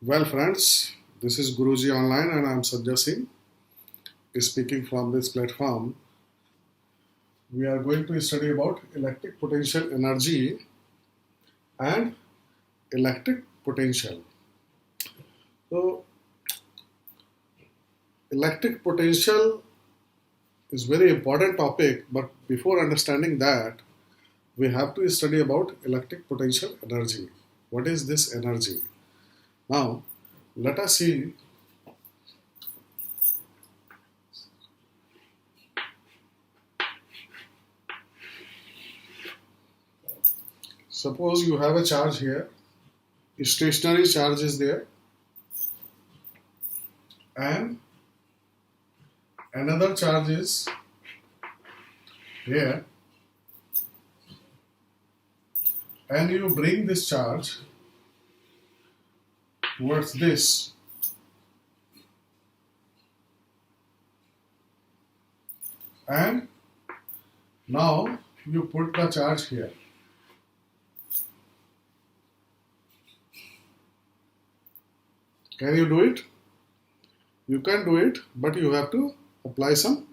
Well, friends, this is Guruji-Online and I am Sanjay speaking from this platform. We are going to study about electric potential energy and electric potential. So, electric potential is very important topic, but before understanding that, we have to study about electric potential energy. What is this energy? Now, let us see. Suppose you have a charge here, a stationary charge is there, and another charge is here, and you bring this charge towards this, and now you put the charge here. Can you do it? You can do it, but you have to apply some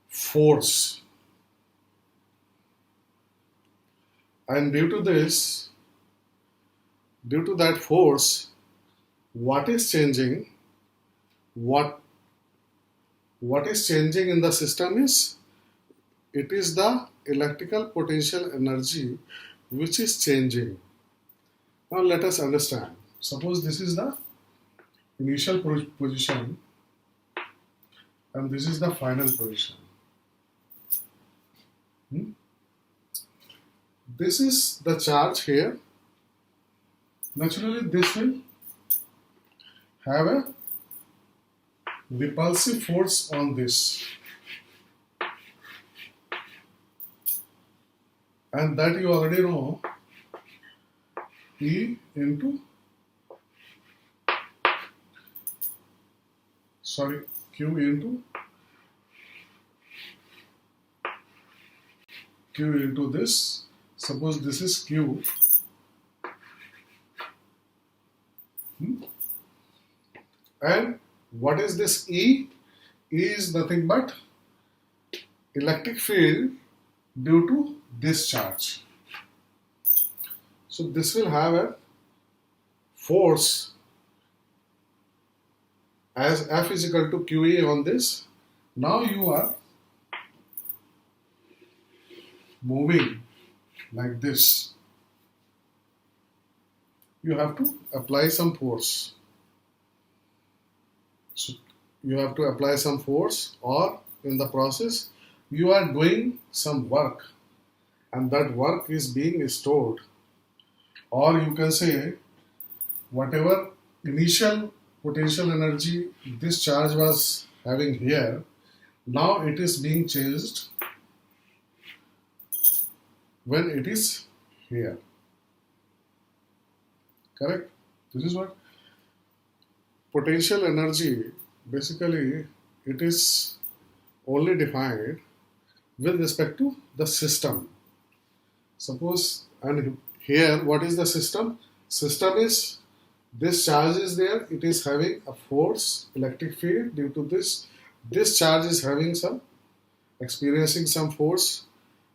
force. And due to that force, what is changing? What is changing in the system is, it is the electrical potential energy which is changing. Now let us understand. Suppose this is the initial position and this is the final position. This is the charge here. Naturally, this will have a repulsive force on this, and that you already know, E into Q into this. Suppose this is Q. And what is this E? E is nothing but electric field due to this charge. So this will have a force as F is equal to QE on this. Now you are moving like this. You have to apply some force. So you have to apply some force, or in the process you are doing some work and that work is being stored. Or you can say whatever initial potential energy this charge was having here, now it is being changed when it is here. Correct? This is what potential energy, basically it is only defined with respect to the system. Suppose, and here what is the system? System is, this charge is there, it is having a force, electric field due to this. This charge is having experiencing some force,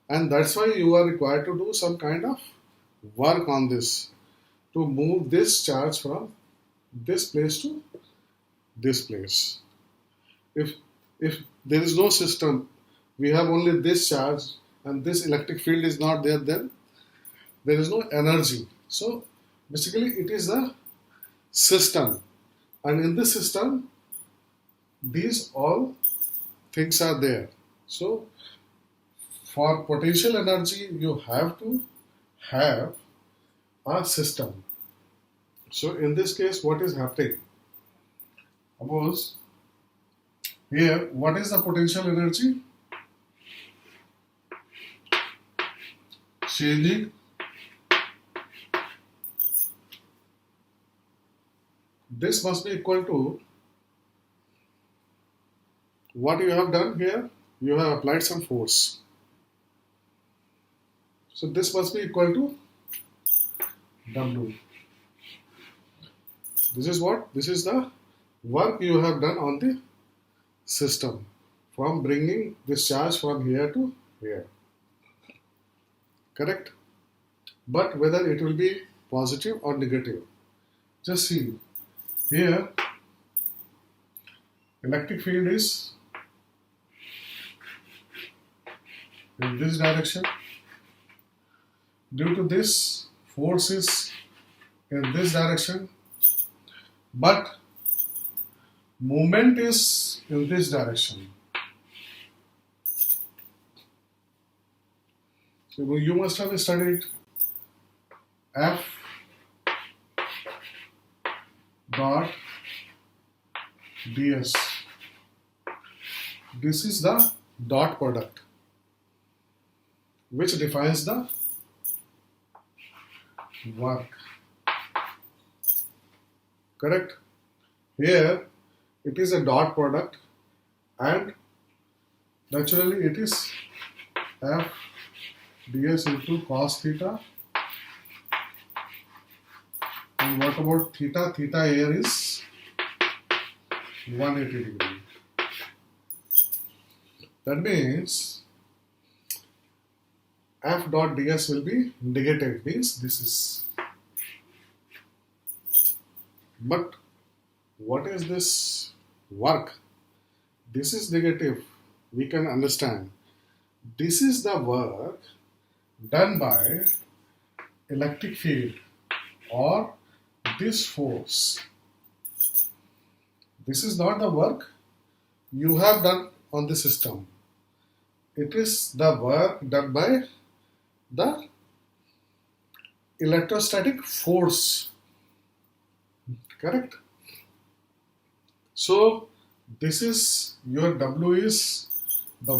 and that's why you are required to do some kind of work on this to move this charge from this place to this place. If there is no system, we have only this charge and this electric field is not there, then there is no energy. So basically it is a system, and in this system these all things are there. So for potential energy you have to have a system. So in this case what is happening? Suppose here, what is the potential energy? Changing this must be equal to what you have done here. You have applied some force. So this must be equal to W. This is what? This is the work you have done on the system from bringing this charge from here to here. Correct? But whether it will be positive or negative. Just see here, electric field is in this direction. Due to this, force is in this direction, but movement is in this direction. So you must have studied F dot ds. This is the dot product which defines the work. Correct? Here it is a dot product and naturally it is F ds into cos theta. And what about theta? Theta here is 180 degree. That means F dot ds will be negative, means this is. But what is this work? This is negative, we can understand. This is the work done by electric field or this force. This is not the work you have done on the system. It is the work done by the electrostatic force. Correct? So this is your W is the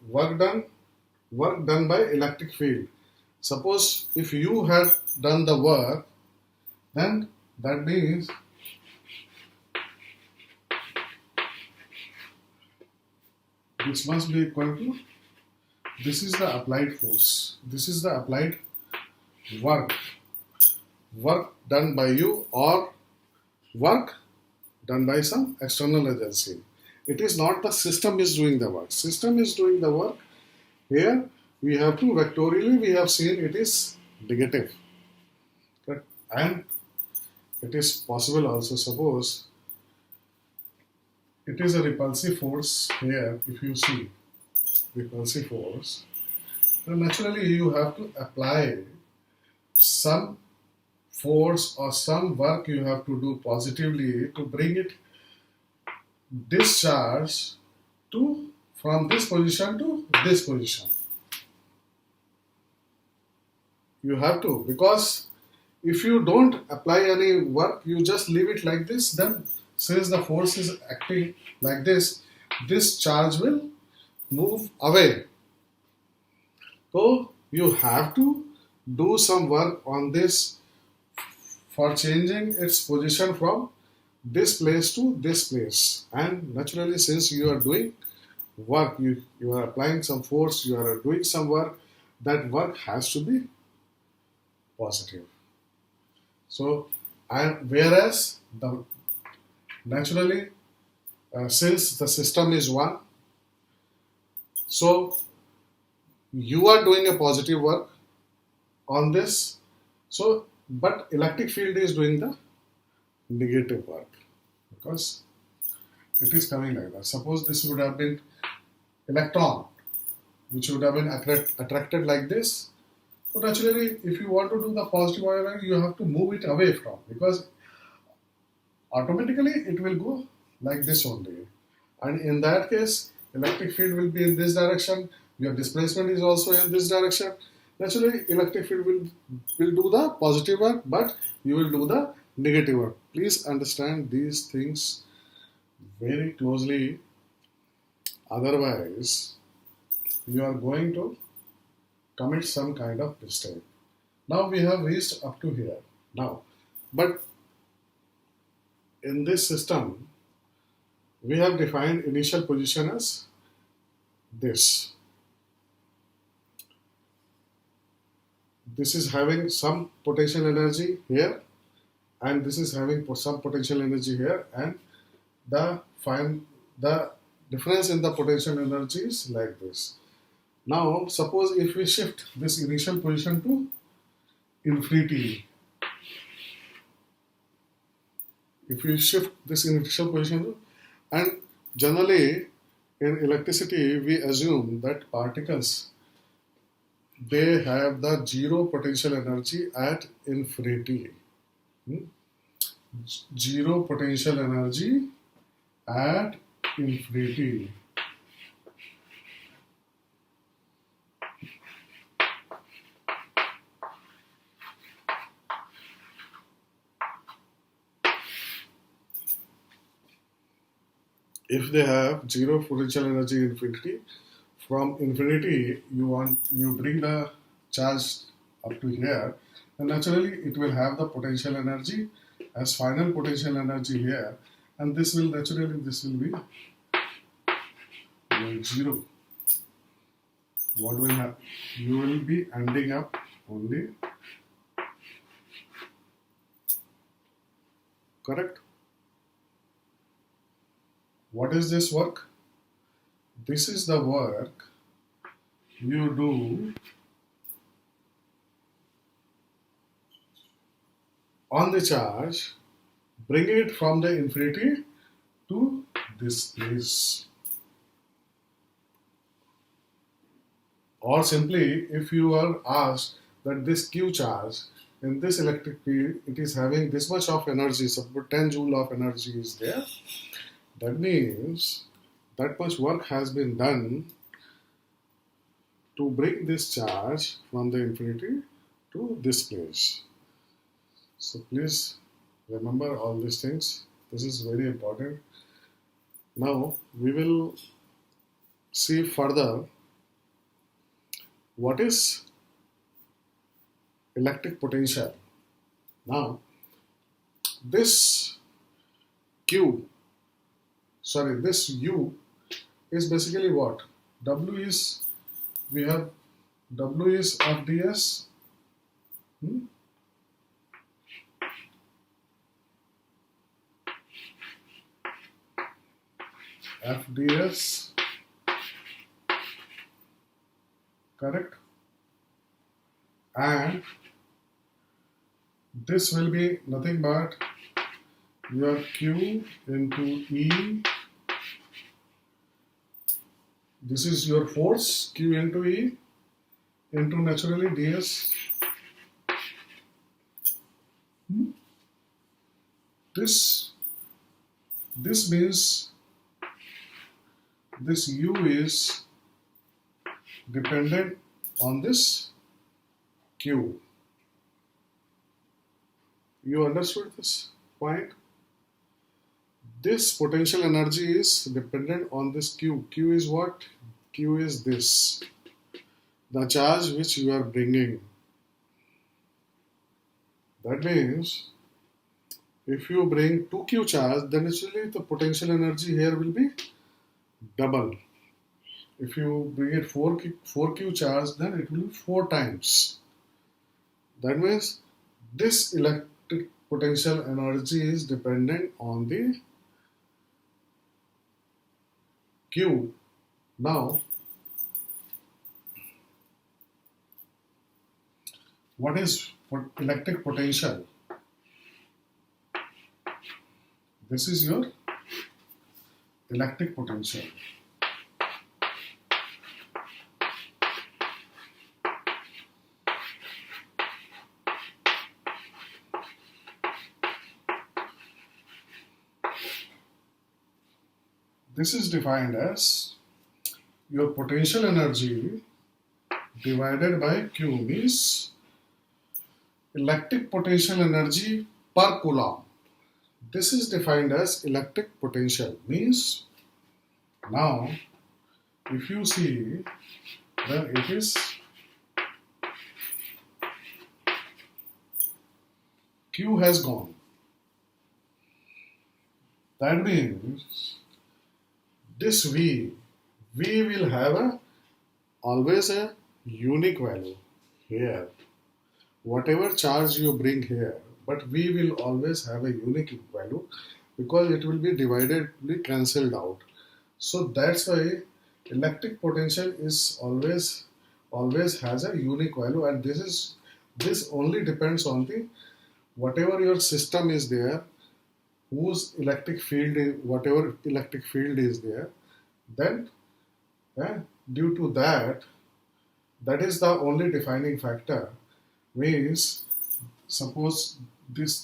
work done by electric field. Suppose if you had done the work, then that means this must be equal to, this is the applied force, this is the applied work done by you or work done by some external agency. It is not the system is doing the work. System is doing the work. Here we have to vectorially we have seen it is negative. Correct? And it is possible also, suppose it is a repulsive force here. If you see repulsive force, then naturally you have to apply some force or some work you have to do positively to bring it discharge to from this position to this position. You have to, because if you don't apply any work, you just leave it like this, then since the force is acting like this charge will move away. So you have to do some work on this for changing its position from this place to this place. And naturally, since you are doing work, you are applying some force, you are doing some work, that work has to be positive. So, and whereas naturally, since the system is one, so you are doing a positive work on this. So, but electric field is doing the negative work because it is coming like that. Suppose this would have been electron, which would have been attracted like this. So naturally, if you want to do the positive ion, you have to move it away from, because automatically it will go like this only. And in that case, electric field will be in this direction. Your displacement is also in this direction. Naturally, electric field will do the positive work, but you will do the negative work. Please understand these things very closely. Otherwise, you are going to commit some kind of mistake. Now we have reached up to here. Now, but in this system, we have defined initial position as this. This is having some potential energy here, and this is having some potential energy here, and the difference in the potential energy is like this. Now suppose if we shift this initial position to infinity, if we shift this initial position, and generally in electricity we assume that particles, they have the zero potential energy at infinity. Zero potential energy at infinity. If they have zero potential energy infinity, from infinity you bring the charge up to here, and naturally it will have the potential energy as final potential energy here, and this will be zero. What will happen? You will be ending up only, correct? What is this work? This is the work you do on the charge, bring it from the infinity to this place. Or simply, if you are asked that this Q charge in this electric field, it is having this much of energy, suppose 10 joule of energy is there, that means that much work has been done to bring this charge from the infinity to this place. So please remember all these things. This is very important. Now we will see further what is electric potential. Now this this U is basically what? W is, we have W is FDS. FDS, correct? And this will be nothing but your Q into E. This is your force, Q into E, into naturally ds. This means this U is dependent on this Q. You understood this point? This potential energy is dependent on this Q. Q is what? Q is this, the charge which you are bringing. That means if you bring 2Q charge, then actually the potential energy here will be double. If you bring it 4Q charge, then it will be 4 times. That means this electric potential energy is dependent on the Q. Now, what is electric potential? This is your electric potential. This is defined as your potential energy divided by Q, means electric potential energy per coulomb. This is defined as electric potential, means now if you see, then it is Q has gone. That means this V will have always a unique value here. Whatever charge you bring here, but V will always have a unique value because it will be cancelled out. So that's why electric potential is always has a unique value, and this only depends on the whatever your system is there, whose electric field is, whatever electric field is there, then due to that, that is the only defining factor. Means suppose this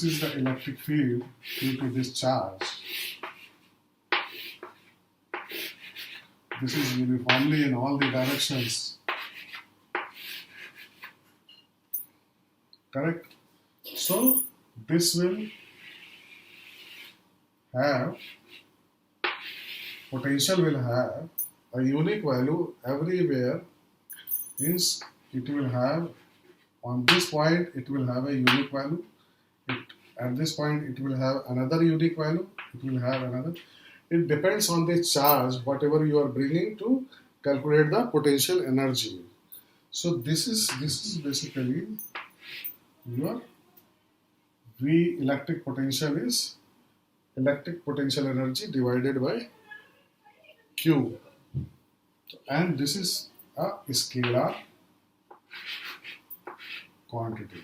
is the electric field due to this charge. This is uniformly in all the directions. Correct? So this will have, potential will have a unique value everywhere. Means it will have, on this point it will have a unique value, at this point it will have another unique value, it will have another. It depends on the charge whatever you are bringing to calculate the potential energy. So this is basically your V electric potential is electric potential energy divided by Q, and this is a scalar quantity.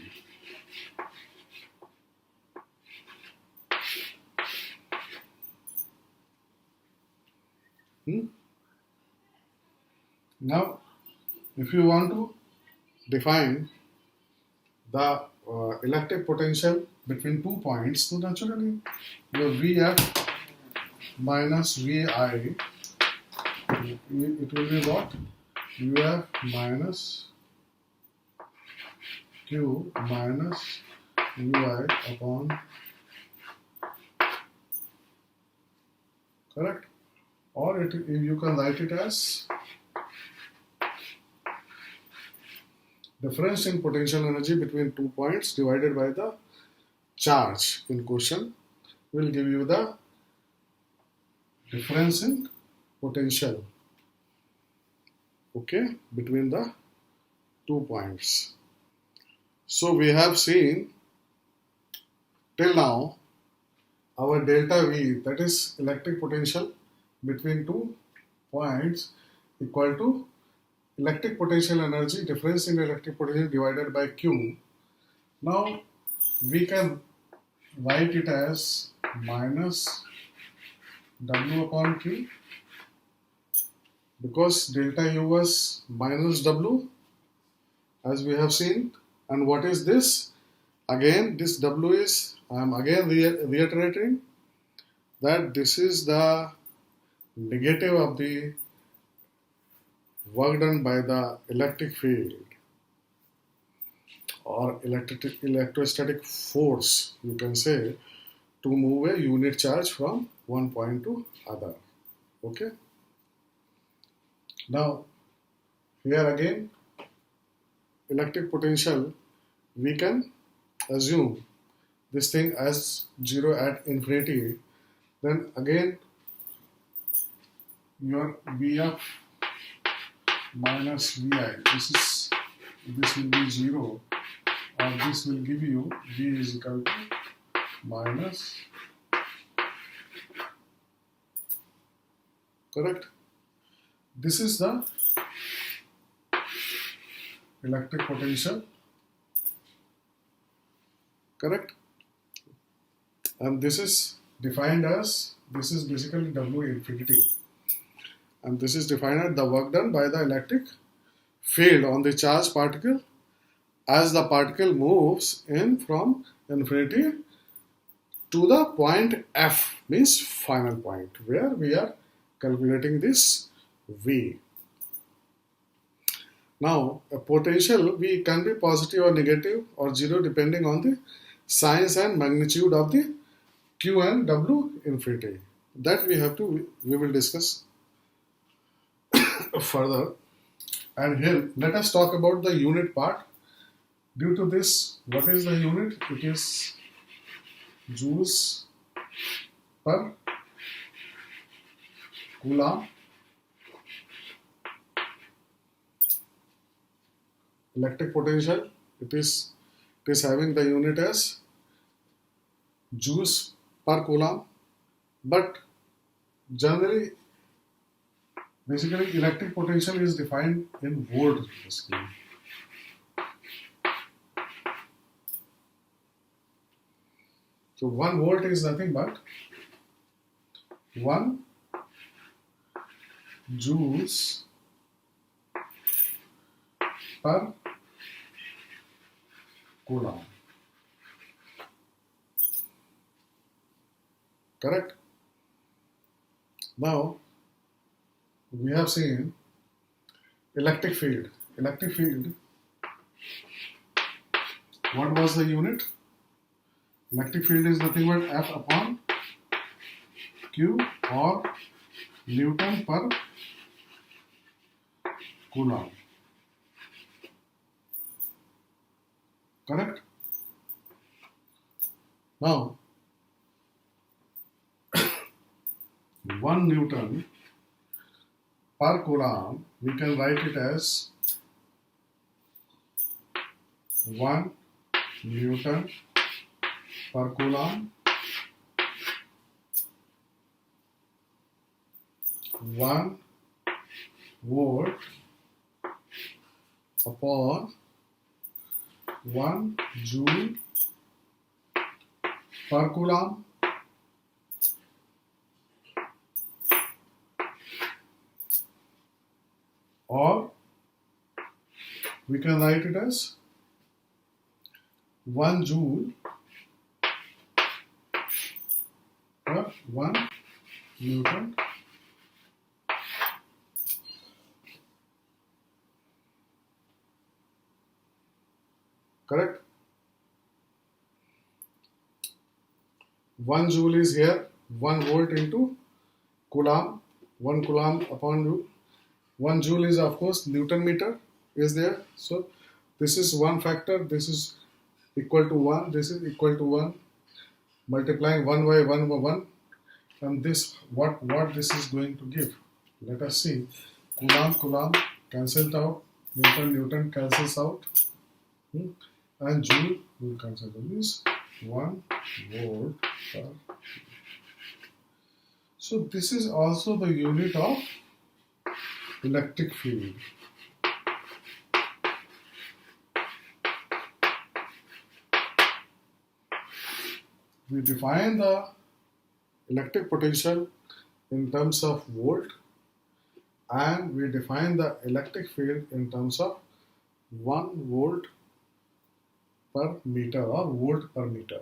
Now, if you want to define the electric potential between 2 points, so naturally your Vf minus Vi, it will be what? Uf minus Q minus Ui upon, correct? Or you can write it as difference in potential energy between 2 points divided by the charge in question will give you the difference in potential, okay, between the 2 points. So we have seen till now our delta V, that is electric potential between 2 points, equal to electric potential energy, difference in electric potential divided by Q. Now we can write it as minus W upon Q, because delta U was minus W as we have seen. And what is this? Again, this W is, I am again reiterating that this is the negative of the work done by the electric field or electrostatic force, you can say, to move a unit charge from one point to other. Okay. Now here again, electric potential, we can assume this thing as 0 at infinity. Then again your Vf minus Vi, this will be 0, or this will give you V is equal to minus, correct? This is the electric potential, correct? And this is defined as, this is basically W infinity, and this is defined as the work done by the electric field on the charged particle as the particle moves in from infinity to the point F, means final point, where we are calculating this V. Now a potential V can be positive or negative or 0 depending on the signs and magnitude of the Q and W infinity. That we will discuss further. And here let us talk about the unit part. Due to this, what is the unit? It is joules per coulomb. Electric potential, it is It is having the unit as joules per coulomb, but generally, basically, electric potential is defined in volt basically. So 1 volt is nothing but 1 joules per coulomb. Correct? Now, we have seen electric field. Electric field, what was the unit? Electric field is nothing but F upon Q or Newton per coulomb. Correct? Now, 1 Newton per coulomb, we can write it as 1 Newton per coulomb, 1 volt upon 1 joule per coulomb, or we can write it as 1 joule per 1 Newton correct? 1 joule is here, 1 volt into coulomb, 1 coulomb upon joule. 1 joule is of course Newton meter is there. So this is one factor, this is equal to 1, this is equal to 1, multiplying 1 by 1 by 1, and this what this is going to give. Let us see. Coulomb cancelled out, Newton cancels out, and joule will cancel out. This 1 volt per. So this is also the unit of electric field. We define the electric potential in terms of volt, and we define the electric field in terms of 1 volt per meter or volt per meter.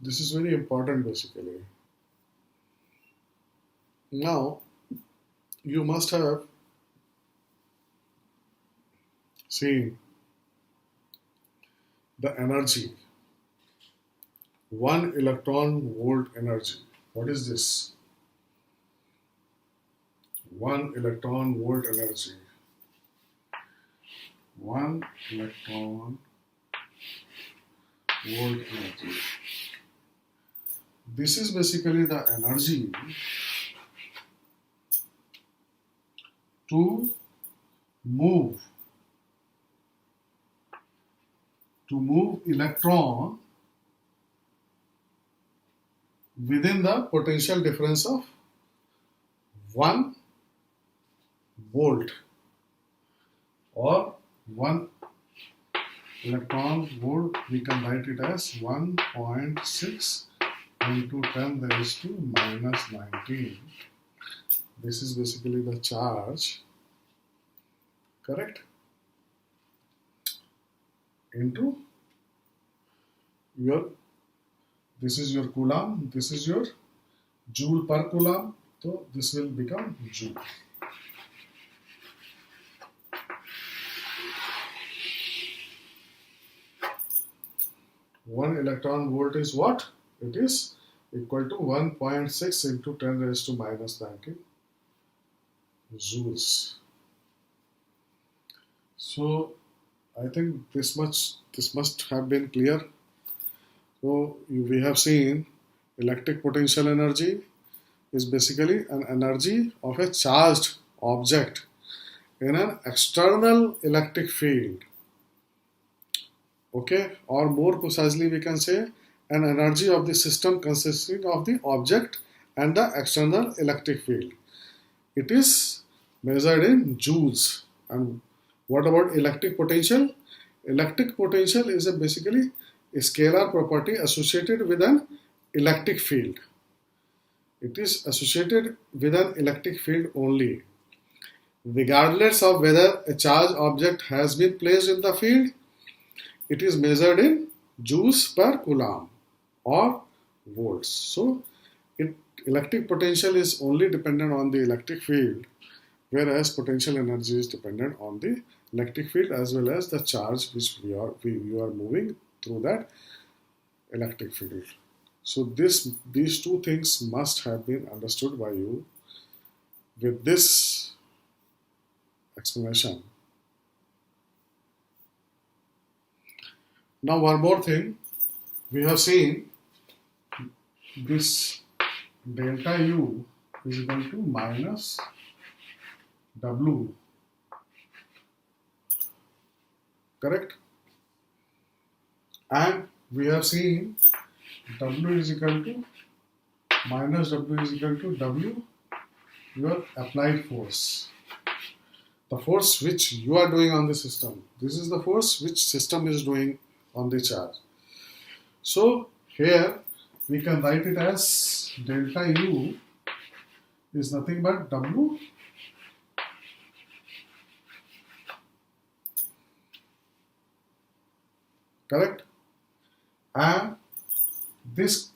This is very important basically. Now, you must have seen the energy. 1 electron volt energy. What is this? 1 electron volt energy. 1 electron volt energy. This is basically the energy to move electron within the potential difference of 1 volt or 1 electron volt. We can write it as 1.6 into 10 raised to minus 19. This is basically the charge, correct, into your, this is your coulomb, this is your joule per coulomb, so this will become joule. One electron volt is what? It is equal to 1.6 into 10 raised to minus 19 joules. So I think this must have been clear. So we have seen electric potential energy is basically an energy of a charged object in an external electric field. Okay, or more precisely we can say an energy of the system consisting of the object and the external electric field. It is measured in joules. And what about electric potential? Electric potential is basically a scalar property associated with an electric field. It is associated with an electric field only. Regardless of whether a charged object has been placed in the field, it is measured in joules per coulomb or volts. So, electric potential is only dependent on the electric field, whereas potential energy is dependent on the electric field as well as the charge which you are moving through that electric field. So these two things must have been understood by you with this explanation. Now one more thing, we have seen this delta U is equal to minus W, correct? And we have seen W is equal to minus W is equal to W, your applied force. The force which you are doing on the system. This is the force which system is doing on the charge. So here we can write it as delta U is nothing but W correct, and this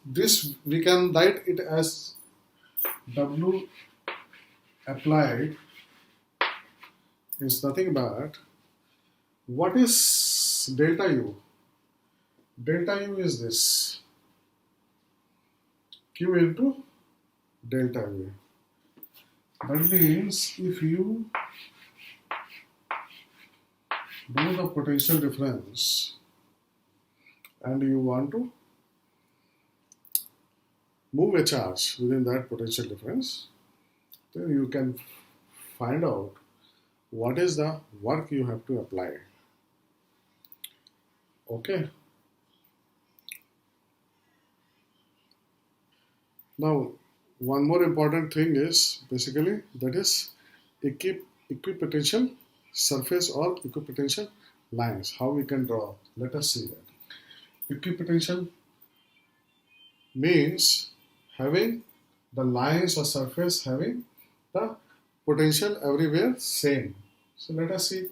we can write it as W applied is nothing but, what is delta U? Delta U is this Q into delta V. That means if you do the potential difference and you want to move a charge within that potential difference, then you can find out what is the work you have to apply. Okay. Now, one more important thing is basically that is equipotential surface or equipotential lines. How we can draw? Let us see that. Equipotential means having the lines or surface having the potential everywhere same. So let us see.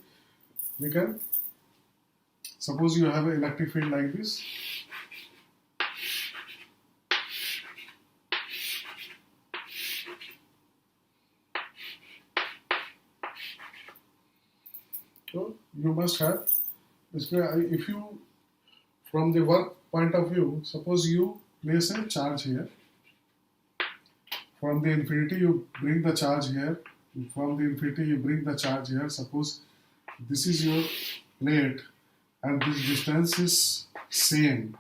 We can suppose you have an electric field like this. So you must have, if you, from the work point of view, suppose you place a charge here. From the infinity you bring the charge here. From the infinity you bring the charge here. Suppose this is your plate and this distance is same.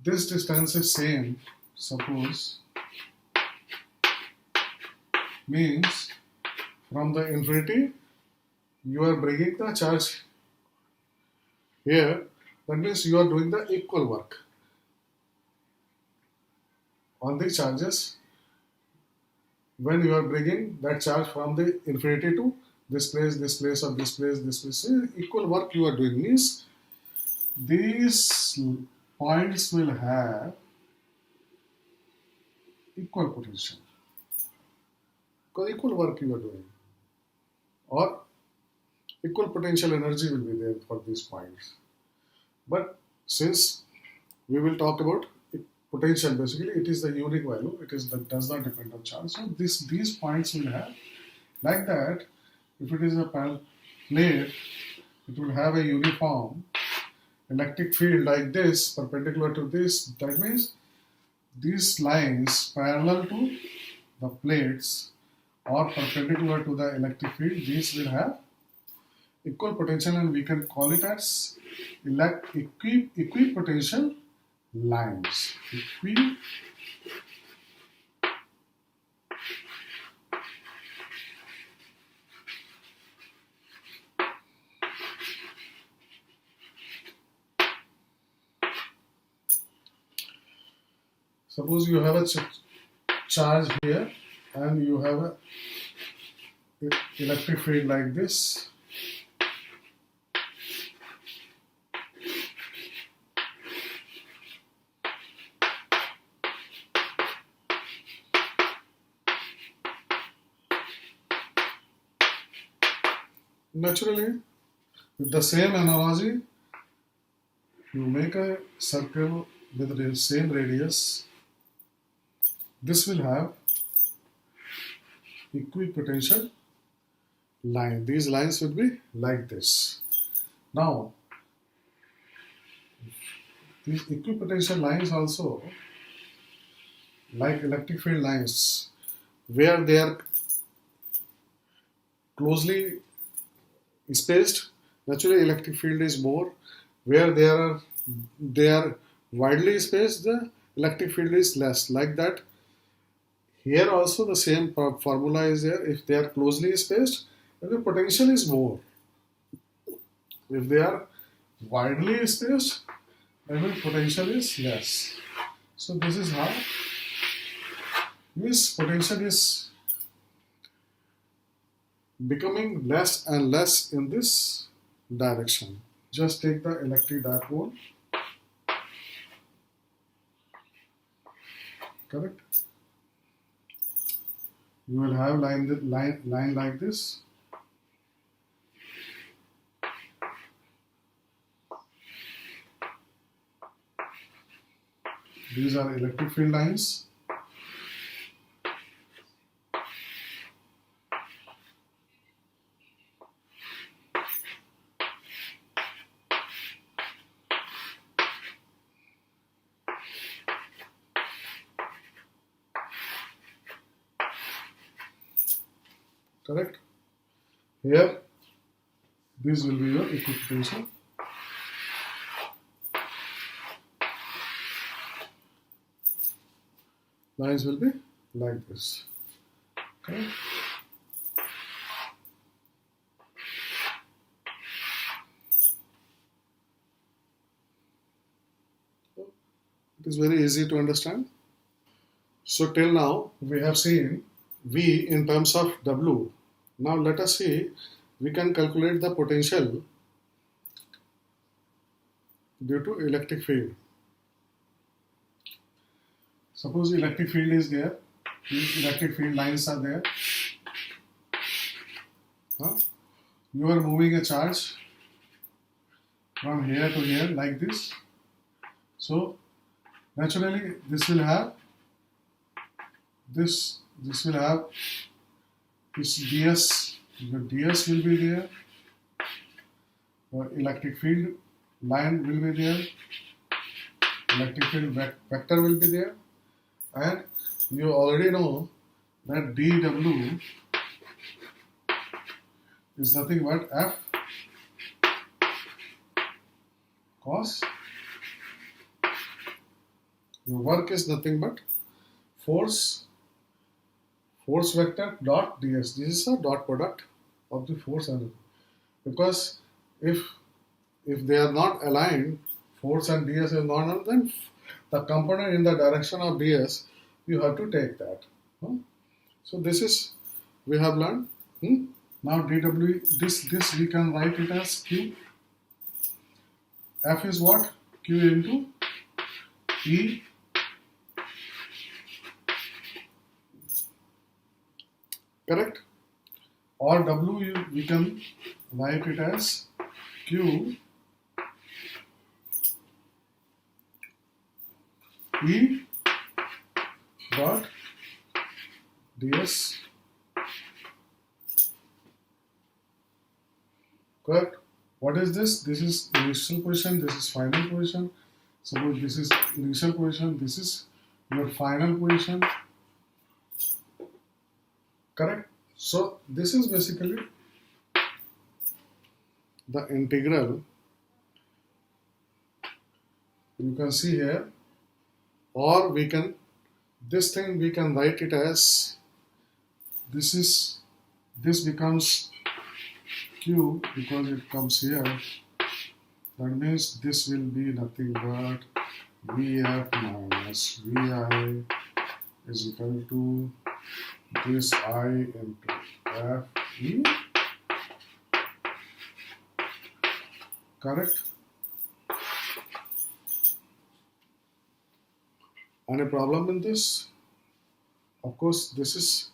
This distance is same, suppose, means from the infinity you are bringing the charge here. That means you are doing the equal work on the charges when you are bringing that charge from the infinity to this place, this place, or this place, this place. Equal work you are doing means these points will have equal potential because equal work you are doing, or equal potential energy will be there for these points. But since we will talk about potential, basically it is the unique value, that does not depend on charge. So these points will have like that. If it is a plate, it will have a uniform electric field like this, perpendicular to this. That means these lines parallel to the plates or perpendicular to the electric field, these will have equal potential, and we can call it as equipotential lines. Suppose you have a charge here and you have a electric field like this. Naturally, with the same analogy, you make a circle with the same radius. This will have equipotential line. These lines will be like this. Now, these equipotential lines also, like electric field lines, where they are closely spaced, naturally electric field is more. Where they are widely spaced, the electric field is less. Like that, here also the same formula is there. If they are closely spaced, then the potential is more. If they are widely spaced, then the potential is less. So this is how this potential is becoming less and less in this direction. Just take the electric dipole. Correct? You will have line like this. These are electric field lines. Correct? Here, this will be your equipotential. Lines will be like this. Okay. It is very easy to understand. So till now we have seen V in terms of W. Now let us see, we can calculate the potential due to electric field. Suppose electric field is there, these electric field lines are there. You are moving a charge from here to here like this. So naturally this will have this will have this ds. The ds will be there. Electric field line will be there. Electric field vector will be there. And you already know that dW is nothing but F cos. Your work is nothing but force vector dot ds. This is a dot product of the force and because if they are not aligned, force and ds is not aligned, then the component in the direction of ds, you have to take that. So this is we have learned. Now dw, this we can write it as q. F is what? Q into E. Correct? Or W, we can write it as Q E dot ds. Correct? What is this? This is initial position, this is final position. Suppose this is initial position, this is your final position. Correct? So this is basically the integral. You can see here, or we can, this thing we can write it as, this becomes Q because it comes here. That means this will be nothing but Vf minus Vi is equal to this I into Fe. Correct? Any problem in this? Of course, this is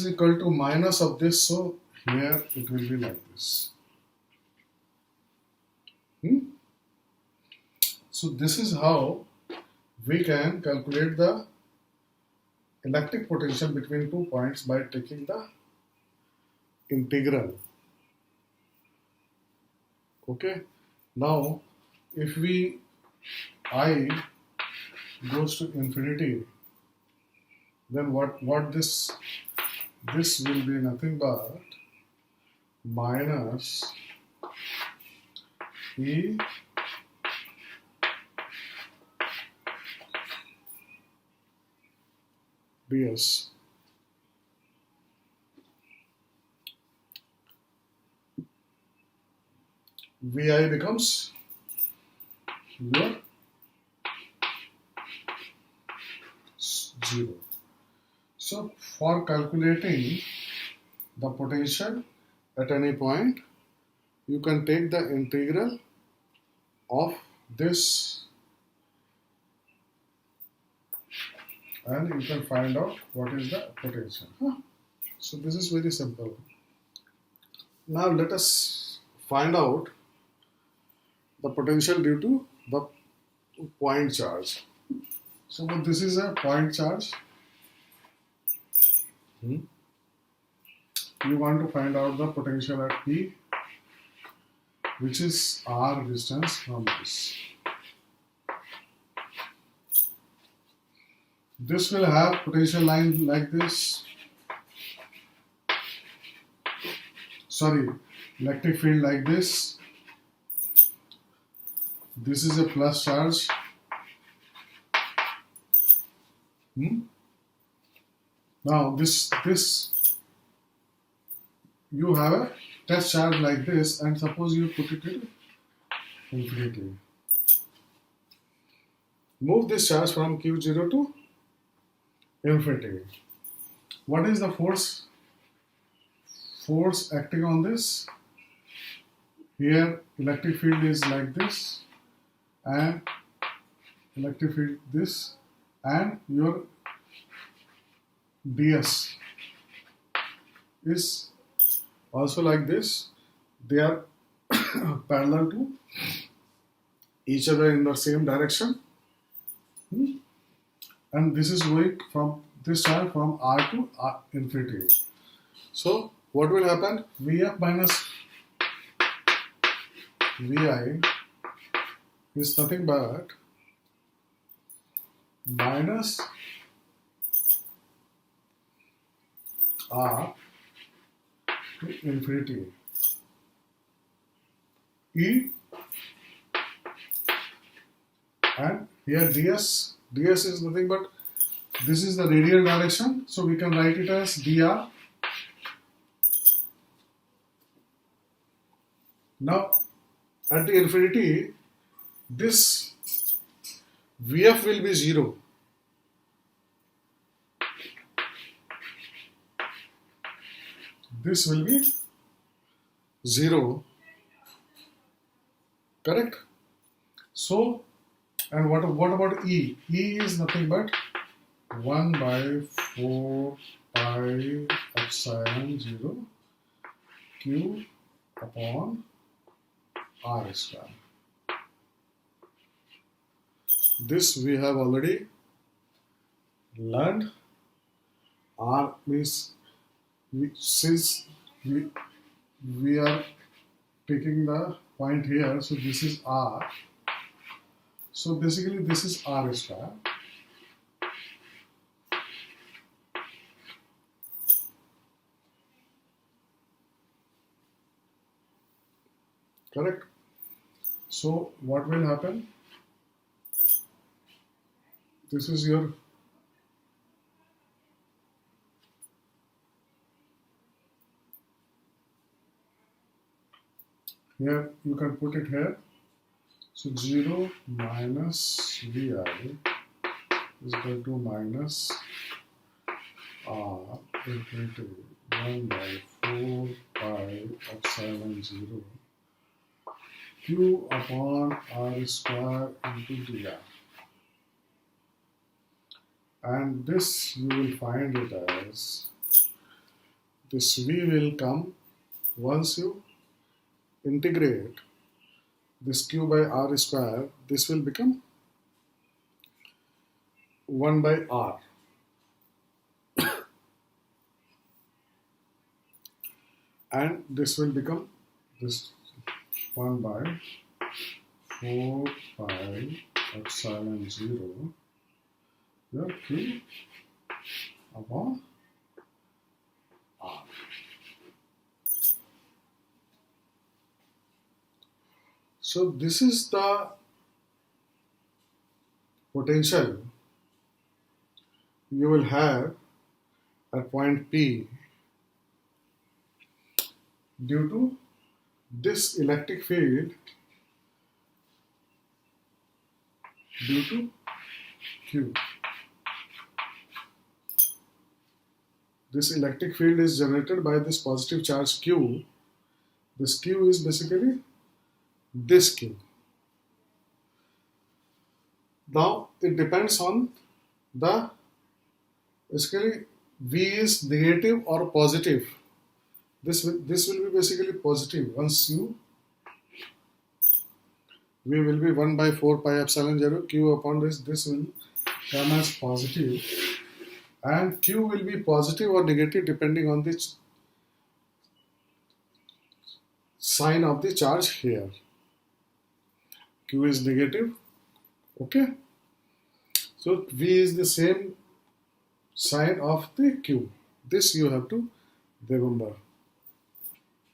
equal to minus of this, so here it will be like this. So this is how we can calculate the electric potential between 2 points by taking the integral. Okay. Now, if I goes to infinity, then what this will be nothing but minus E ds. Vi becomes your 0. So for calculating the potential at any point, you can take the integral of this and you can find out what is the potential. So this is very simple. Now let us find out the potential due to the point charge. So this is a point charge. You want to find out the potential at P, which is R distance from this. This will have potential line like this. Sorry, electric field like this. This is a plus charge. Now this you have a test charge like this, and suppose you put it in infinity. Move this charge from Q0 to infinity. What is the force? Force acting on this. Here electric field is like this, and electric field this, and your ds is also like this. They are parallel to each other in the same direction, and this is going from this charge from R to infinity. So what will happen? Vf minus Vi is nothing but minus R to infinity E, and here ds is nothing but this is the radial direction, so we can write it as dr. Now at the infinity, this Vf will be 0. This will be 0. Correct? So, and what about E? E is nothing but 1 by 4 pi epsilon 0 Q upon R square. This we have already learned. R means since we are taking the point here, so this is R. So basically this is R square. Correct? So what will happen? This is your Here you can put it here. So 0 minus Vi is equal to minus R into 1 by 4 pi epsilon 0 Q upon R square into dr. And this you will find it as, this V will come once you integrate this Q by R square, this will become 1 by R. And this will become this 1 by 4 pi epsilon 0 your Q upon R. So this is the potential you will have at point P due to this electric field due to Q. This electric field is generated by this positive charge Q. This Q is basically this Q. Now it depends on the, basically V is negative or positive. This will be basically positive. Once you, V will be 1 by 4 pi epsilon 0 Q upon this will come as positive, and Q will be positive or negative depending on the sign of the charge here. Q is negative, okay. So V is the same sign of the Q. This you have to remember.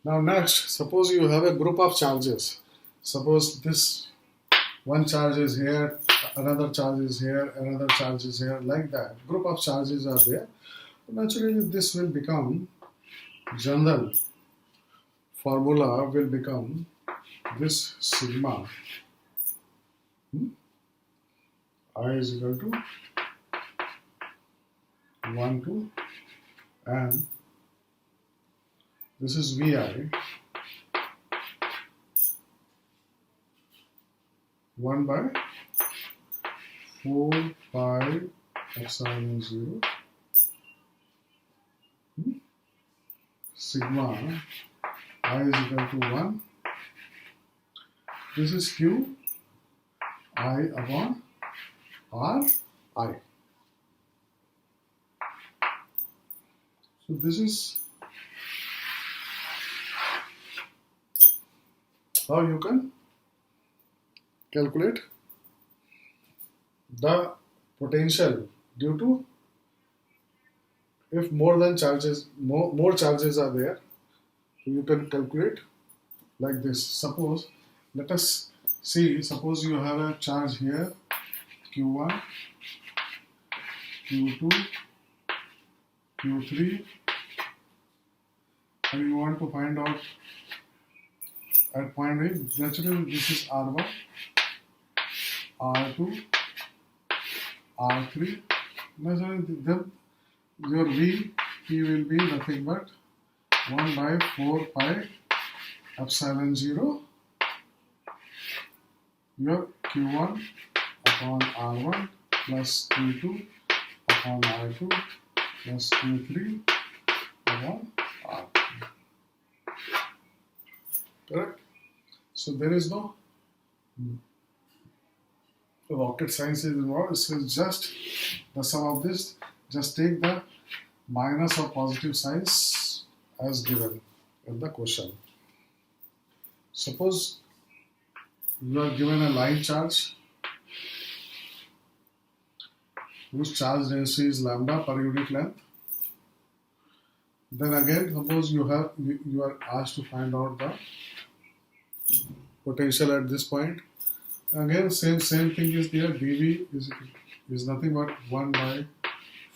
Now next, suppose you have a group of charges. Suppose this one charge is here, another charge is here, another charge is here, like that. Group of charges are there. Naturally, this will become, general formula will become this sigma I is equal to 1 to, and this is Vi 1 by 4 pi epsilon 0 sigma I is equal to 1. This is Q I upon R I. So this is how you can calculate the potential due to, if more charges are there, you can calculate like this. Suppose, let us see, suppose you have a charge here Q1, Q2, Q3, and you want to find out at point A. Naturally this is R1, R2, R3. Naturally then your V P will be nothing but 1 by 4 pi epsilon 0 your Q1 upon R1 plus Q2 upon R2 plus Q3 upon R3. Correct? So there is no rocket science is involved. This is just the sum of this. Just take the minus or positive signs as given in the question. Suppose you are given a line charge whose charge density is lambda per unit length. Then again, suppose you are asked to find out the potential at this point. Again, same thing is there. dV is nothing but 1 by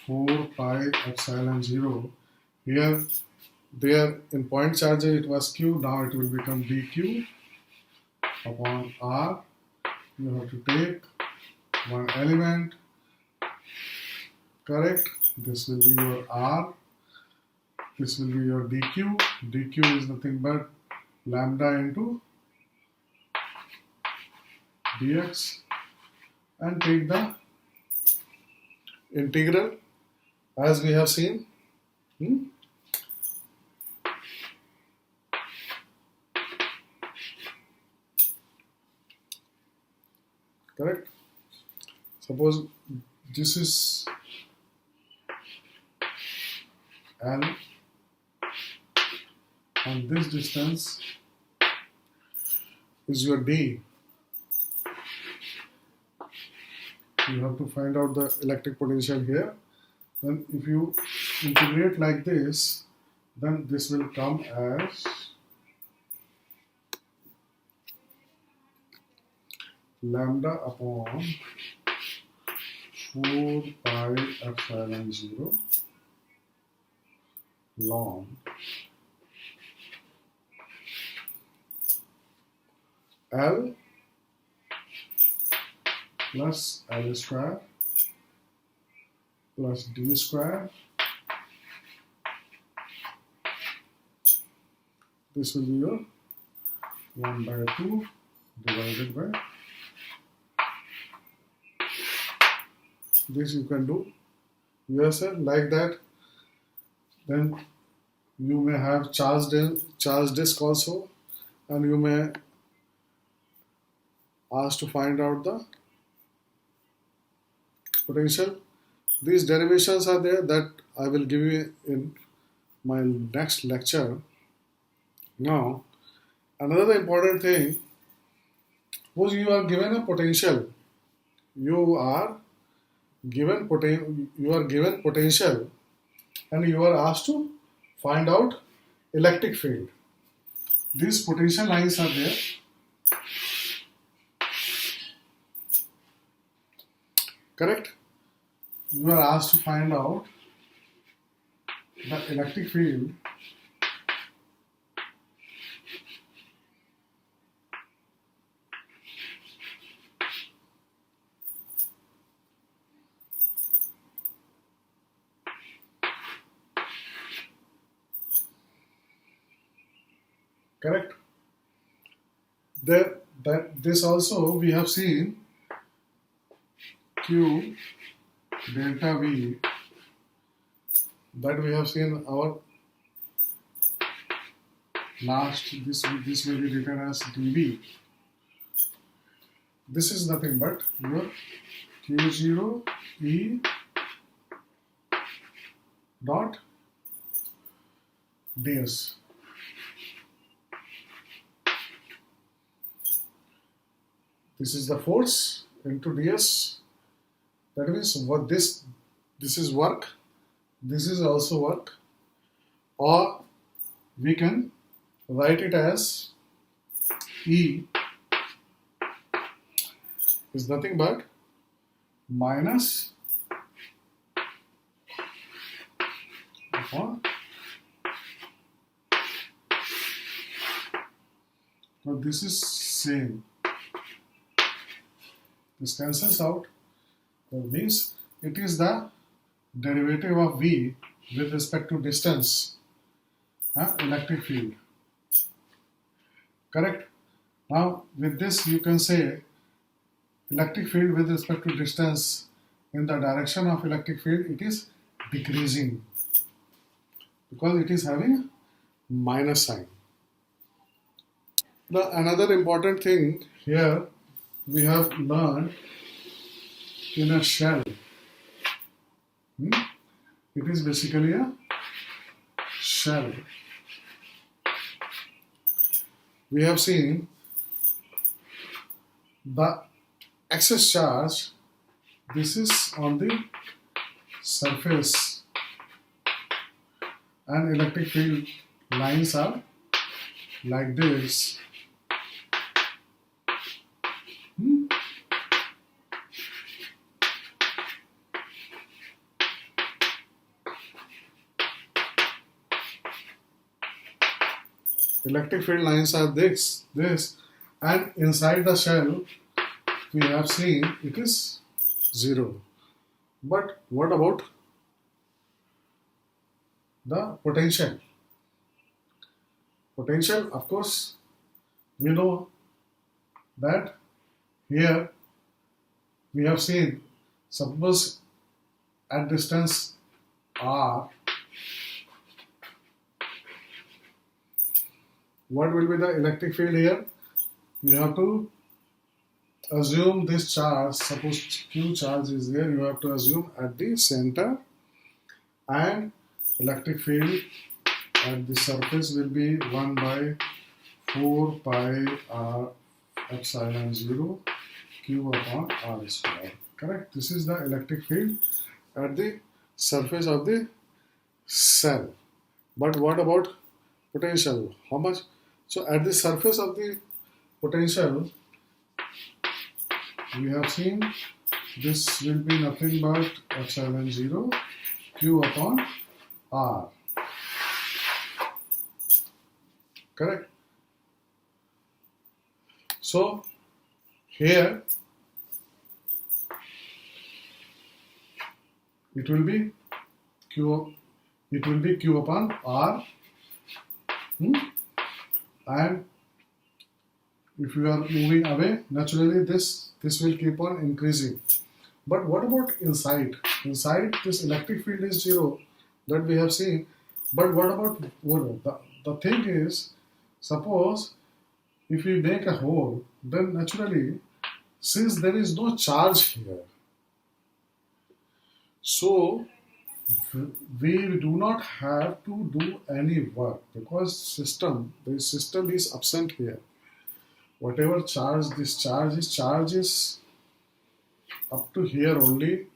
4 pi epsilon 0. Here, there in point charge it was Q. Now it will become dQ. upon R. You have to take one element, correct? This will be your R. This will be your dq. dq is nothing but lambda into dx, and take the integral as we have seen. Correct? Suppose this is L and this distance is your D. You have to find out the electric potential here. Then if you integrate like this, then this will come as lambda upon 4 pi epsilon 0 ln L plus L square plus D square. This will be your 1 by 2 divided by this. You can do yourself like that. Then you may have charged disk also, and you may ask to find out the potential. These derivations are there that I will give you in my next lecture. Now, another important thing, suppose you are given a potential. You are given potential, and you are asked to find out electric field. These potential lines are there. Correct? You are asked to find out the electric field correct? This also we have seen Q delta V, that we have seen our last, this will be written as dV. This is nothing but your Q0 E dot ds. This is the force into ds. That means what this is work, this is also work, or we can write it as E is nothing but minus upon. Now this is same. This cancels out. That means it is the derivative of V with respect to distance, electric field. Correct? Now with this you can say electric field with respect to distance in the direction of electric field, it is decreasing because it is having minus sign. Now another important thing here we have learned in a shell. It is basically a shell. We have seen the excess charge, this is on the surface, and electric field lines are like this. Electric field lines are this, and inside the shell we have seen it is 0. But what about the potential? Potential, of course, we know that here we have seen, suppose at distance r, what will be the electric field here? We have to assume this charge, suppose Q charge is there, you have to assume at the center, and electric field at the surface will be 1 by 4 pi r epsilon 0 q upon r square. Correct? This is the electric field at the surface of the cell. But what about potential? How much? So at the surface of the potential, we have seen this will be nothing but epsilon 0 q upon r. Correct? So here it will be q upon r, and if you are moving away, naturally this will keep on increasing. But what about inside? Inside this electric field is 0, that we have seen. But what about the thing is, suppose if we make a hole, then naturally, since there is no charge here, so we do not have to do any work, because the system is absent here. Whatever charge this charge is up to here only.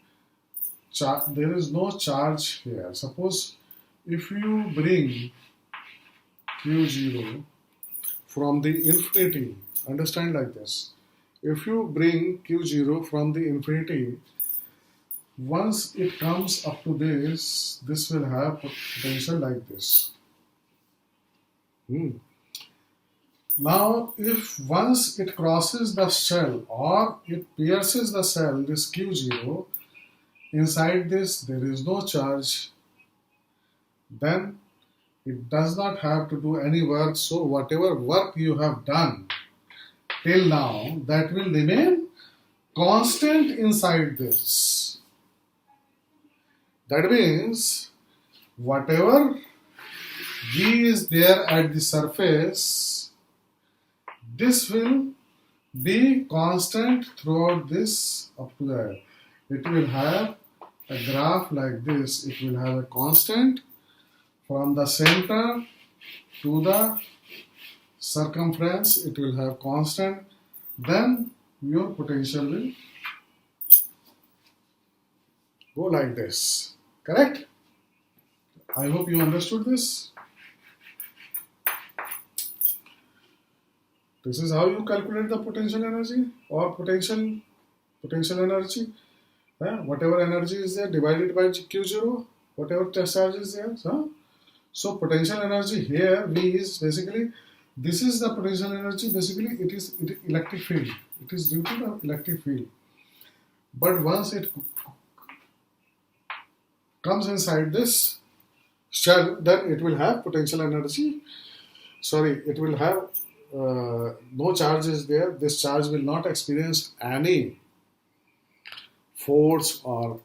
There is no charge here. Suppose if you bring Q0 from the infinity, understand like this. If you bring Q0 from the infinity, once it comes up to this will have potential like this. Now, if once it crosses the shell or it pierces the shell, this Q0, inside this there is no charge, then it does not have to do any work. So whatever work you have done till now, that will remain constant inside this. That means whatever G is there at the surface, this will be constant throughout this up to there. It will have a graph like this. It will have a constant from the center to the circumference. It will have constant. Then your potential will go like this. Correct? I hope you understood this. This is how you calculate the potential energy or potential energy. Whatever energy is there divided by Q0, whatever test charge is there. So potential energy here, V is basically, this is the potential energy. Basically, it is electric field. It is due to the electric field. But once it comes inside this shell, then it will have potential energy. Sorry, it will have no charge is there. This charge will not experience any force, or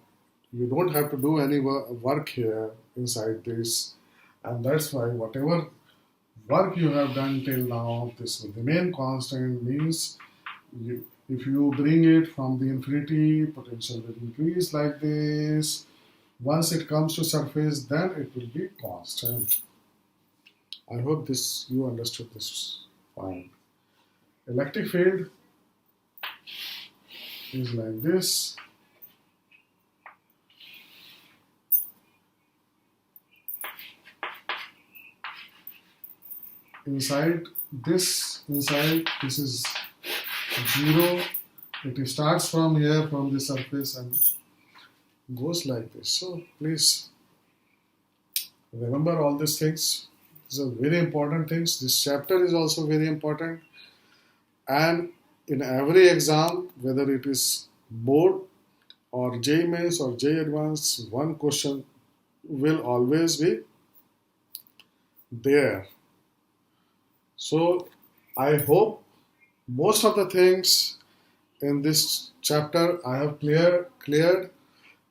you don't have to do any work here inside this, and that's why whatever work you have done till now, this will remain constant. Means if you bring it from the infinity, potential will increase like this. Once it comes to surface, then it will be constant. I hope you understood this fine. Electric field is like this. Inside this is 0. It starts from here, from the surface, and goes like this. So please remember all these things. These are very important things. This chapter is also very important, and in every exam, whether it is board or JEE Mains or JEE Advanced, one question will always be there. So I hope most of the things in this chapter I have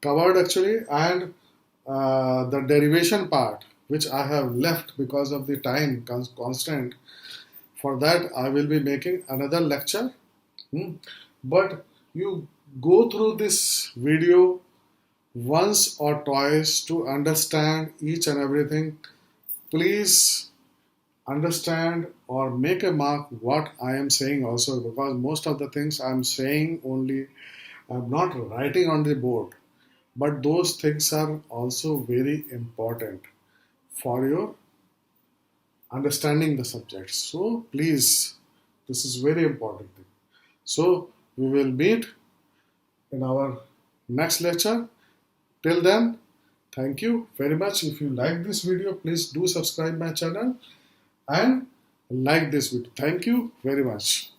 covered actually, and the derivation part which I have left because of the time constraint, for that I will be making another lecture. But you go through this video once or twice to understand each and everything. Please understand or make a mark what I am saying also, because most of the things I am saying only, I am not writing on the board, but those things are also very important for your understanding the subject. So please, this is very important thing. So we will meet in our next lecture. Till then, thank you very much. If you like this video, please do subscribe my channel and like this video. Thank you very much.